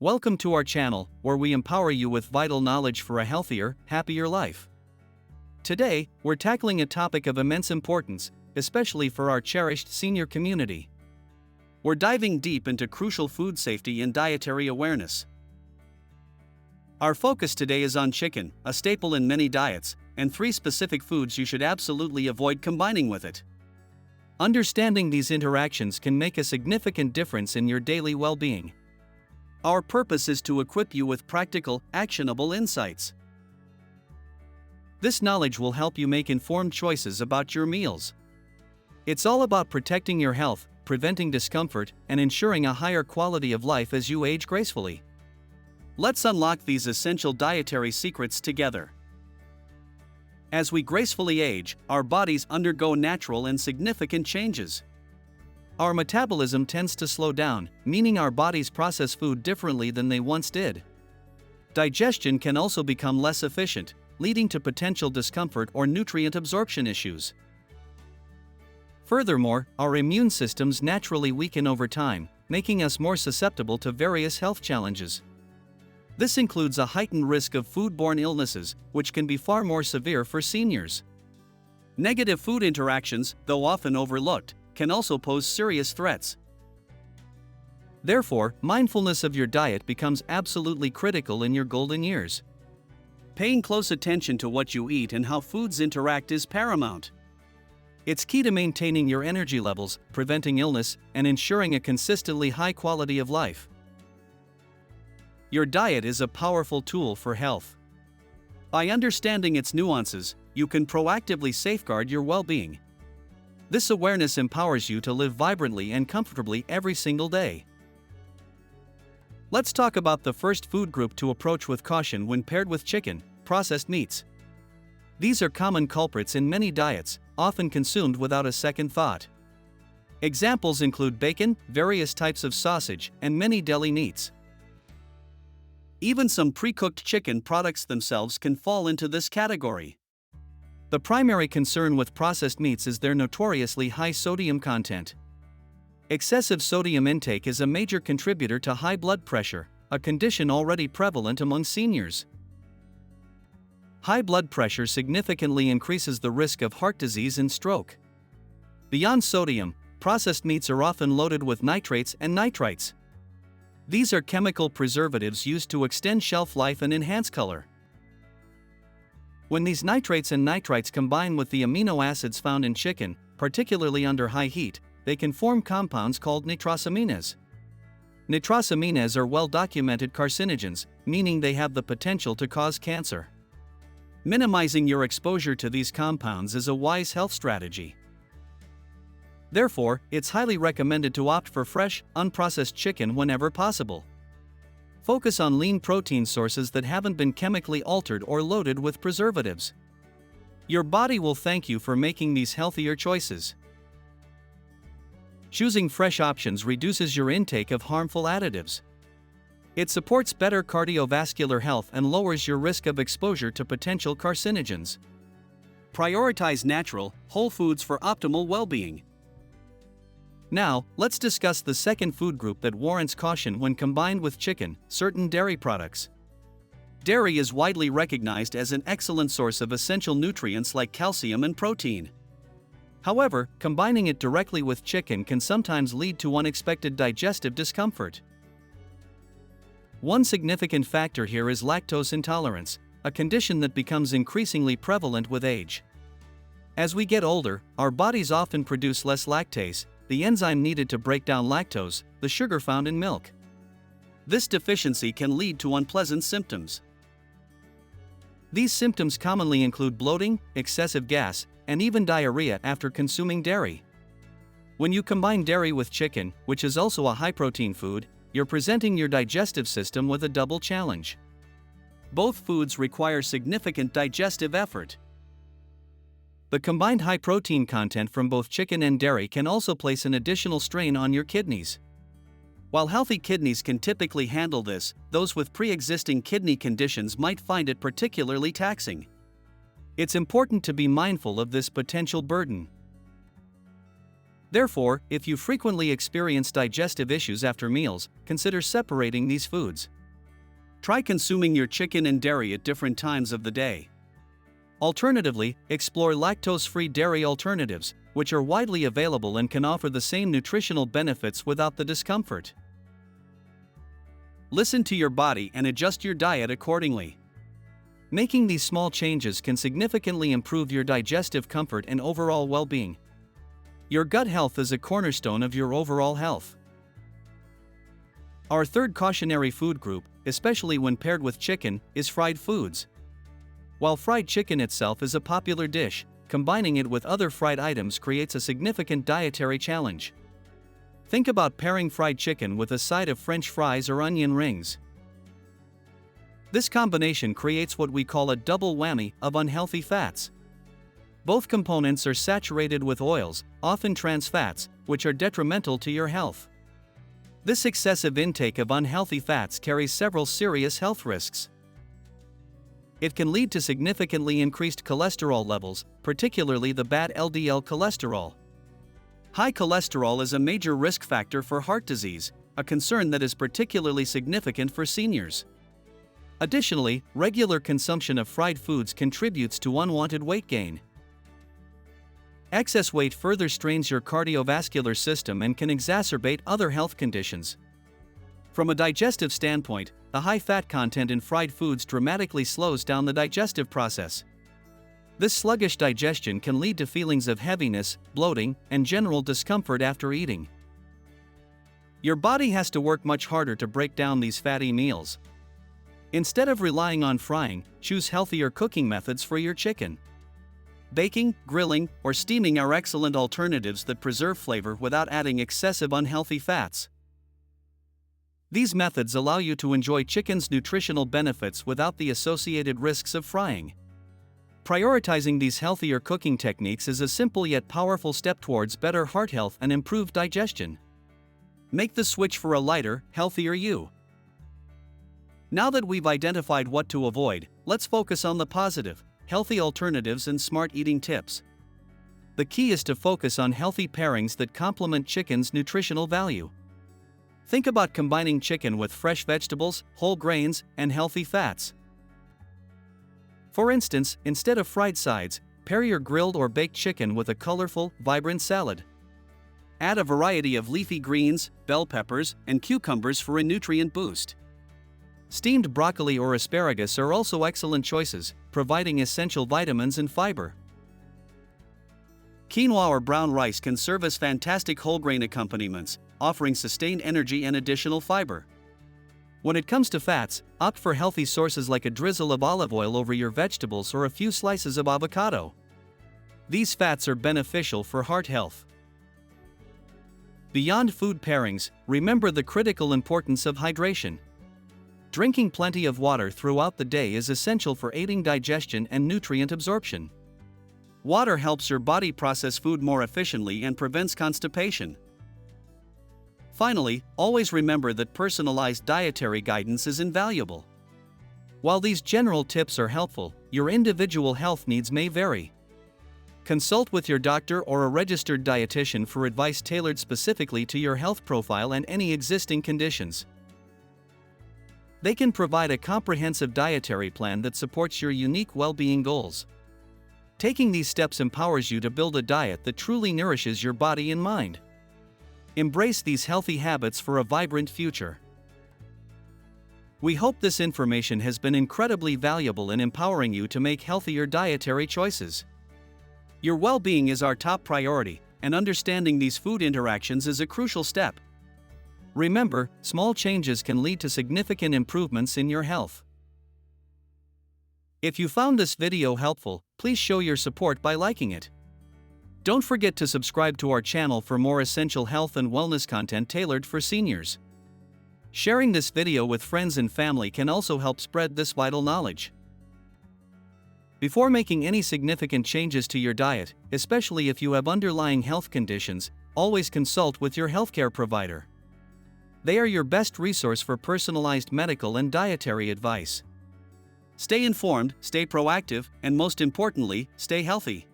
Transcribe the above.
Welcome to our channel, where we empower you with vital knowledge for a healthier, happier life. Today, we're tackling a topic of immense importance, especially for our cherished senior community. We're diving deep into crucial food safety and dietary awareness. Our focus today is on chicken, a staple in many diets, and 3 specific foods you should absolutely avoid combining with it. Understanding these interactions can make a significant difference in your daily well-being. Our purpose is to equip you with practical, actionable insights. This knowledge will help you make informed choices about your meals. It's all about protecting your health, preventing discomfort, and ensuring a higher quality of life as you age gracefully. Let's unlock these essential dietary secrets together. As we gracefully age, our bodies undergo natural and significant changes. Our metabolism tends to slow down, meaning our bodies process food differently than they once did. Digestion can also become less efficient, leading to potential discomfort or nutrient absorption issues. Furthermore, our immune systems naturally weaken over time, making us more susceptible to various health challenges. This includes a heightened risk of foodborne illnesses, which can be far more severe for seniors. Negative food interactions, though often overlooked, can also pose serious threats. Therefore, mindfulness of your diet becomes absolutely critical in your golden years. Paying close attention to what you eat and how foods interact is paramount. It's key to maintaining your energy levels, preventing illness, and ensuring a consistently high quality of life. Your diet is a powerful tool for health. By understanding its nuances, you can proactively safeguard your well-being. This awareness empowers you to live vibrantly and comfortably every single day. Let's talk about the first food group to approach with caution when paired with chicken: processed meats. These are common culprits in many diets, often consumed without a second thought. Examples include bacon, various types of sausage, and many deli meats. Even some pre-cooked chicken products themselves can fall into this category. The primary concern with processed meats is their notoriously high sodium content. Excessive sodium intake is a major contributor to high blood pressure, a condition already prevalent among seniors. High blood pressure significantly increases the risk of heart disease and stroke. Beyond sodium, processed meats are often loaded with nitrates and nitrites. These are chemical preservatives used to extend shelf life and enhance color. When these nitrates and nitrites combine with the amino acids found in chicken, particularly under high heat, they can form compounds called nitrosamines. Nitrosamines are well-documented carcinogens, meaning they have the potential to cause cancer. Minimizing your exposure to these compounds is a wise health strategy. Therefore, it's highly recommended to opt for fresh, unprocessed chicken whenever possible. Focus on lean protein sources that haven't been chemically altered or loaded with preservatives. Your body will thank you for making these healthier choices. Choosing fresh options reduces your intake of harmful additives. It supports better cardiovascular health and lowers your risk of exposure to potential carcinogens. Prioritize natural, whole foods for optimal well-being. Now, let's discuss the second food group that warrants caution when combined with chicken: certain dairy products. Dairy is widely recognized as an excellent source of essential nutrients like calcium and protein. However, combining it directly with chicken can sometimes lead to unexpected digestive discomfort. One significant factor here is lactose intolerance, a condition that becomes increasingly prevalent with age. As we get older, our bodies often produce less lactase, the enzyme needed to break down lactose, the sugar found in milk. This deficiency can lead to unpleasant symptoms. These symptoms commonly include bloating, excessive gas, and even diarrhea after consuming dairy. When you combine dairy with chicken, which is also a high-protein food, you're presenting your digestive system with a double challenge. Both foods require significant digestive effort. The combined high protein content from both chicken and dairy can also place an additional strain on your kidneys. While healthy kidneys can typically handle this, those with pre-existing kidney conditions might find it particularly taxing. It's important to be mindful of this potential burden. Therefore, if you frequently experience digestive issues after meals, consider separating these foods. Try consuming your chicken and dairy at different times of the day. Alternatively, explore lactose-free dairy alternatives, which are widely available and can offer the same nutritional benefits without the discomfort. Listen to your body and adjust your diet accordingly. Making these small changes can significantly improve your digestive comfort and overall well-being. Your gut health is a cornerstone of your overall health. Our third cautionary food group, especially when paired with chicken, is fried foods. While fried chicken itself is a popular dish, combining it with other fried items creates a significant dietary challenge. Think about pairing fried chicken with a side of French fries or onion rings. This combination creates what we call a double whammy of unhealthy fats. Both components are saturated with oils, often trans fats, which are detrimental to your health. This excessive intake of unhealthy fats carries several serious health risks. It can lead to significantly increased cholesterol levels, particularly the bad LDL cholesterol. High cholesterol is a major risk factor for heart disease, a concern that is particularly significant for seniors. Additionally, regular consumption of fried foods contributes to unwanted weight gain. Excess weight further strains your cardiovascular system and can exacerbate other health conditions. From a digestive standpoint, the high fat content in fried foods dramatically slows down the digestive process. This sluggish digestion can lead to feelings of heaviness, bloating, and general discomfort after eating. Your body has to work much harder to break down these fatty meals. Instead of relying on frying, choose healthier cooking methods for your chicken. Baking, grilling, or steaming are excellent alternatives that preserve flavor without adding excessive unhealthy fats. These methods allow you to enjoy chicken's nutritional benefits without the associated risks of frying. Prioritizing these healthier cooking techniques is a simple yet powerful step towards better heart health and improved digestion. Make the switch for a lighter, healthier you. Now that we've identified what to avoid, let's focus on the positive, healthy alternatives and smart eating tips. The key is to focus on healthy pairings that complement chicken's nutritional value. Think about combining chicken with fresh vegetables, whole grains, and healthy fats. For instance, instead of fried sides, pair your grilled or baked chicken with a colorful, vibrant salad. Add a variety of leafy greens, bell peppers, and cucumbers for a nutrient boost. Steamed broccoli or asparagus are also excellent choices, providing essential vitamins and fiber. Quinoa or brown rice can serve as fantastic whole grain accompaniments, offering sustained energy and additional fiber. When it comes to fats, opt for healthy sources like a drizzle of olive oil over your vegetables or a few slices of avocado. These fats are beneficial for heart health. Beyond food pairings, remember the critical importance of hydration. Drinking plenty of water throughout the day is essential for aiding digestion and nutrient absorption. Water helps your body process food more efficiently and prevents constipation. Finally, always remember that personalized dietary guidance is invaluable. While these general tips are helpful, your individual health needs may vary. Consult with your doctor or a registered dietitian for advice tailored specifically to your health profile and any existing conditions. They can provide a comprehensive dietary plan that supports your unique well-being goals. Taking these steps empowers you to build a diet that truly nourishes your body and mind. Embrace these healthy habits for a vibrant future. We hope this information has been incredibly valuable in empowering you to make healthier dietary choices. Your well-being is our top priority, and understanding these food interactions is a crucial step. Remember, small changes can lead to significant improvements in your health. If you found this video helpful, please show your support by liking it. Don't forget to subscribe to our channel for more essential health and wellness content tailored for seniors. Sharing this video with friends and family can also help spread this vital knowledge. Before making any significant changes to your diet, especially if you have underlying health conditions, always consult with your healthcare provider. They are your best resource for personalized medical and dietary advice. Stay informed, stay proactive, and most importantly, stay healthy.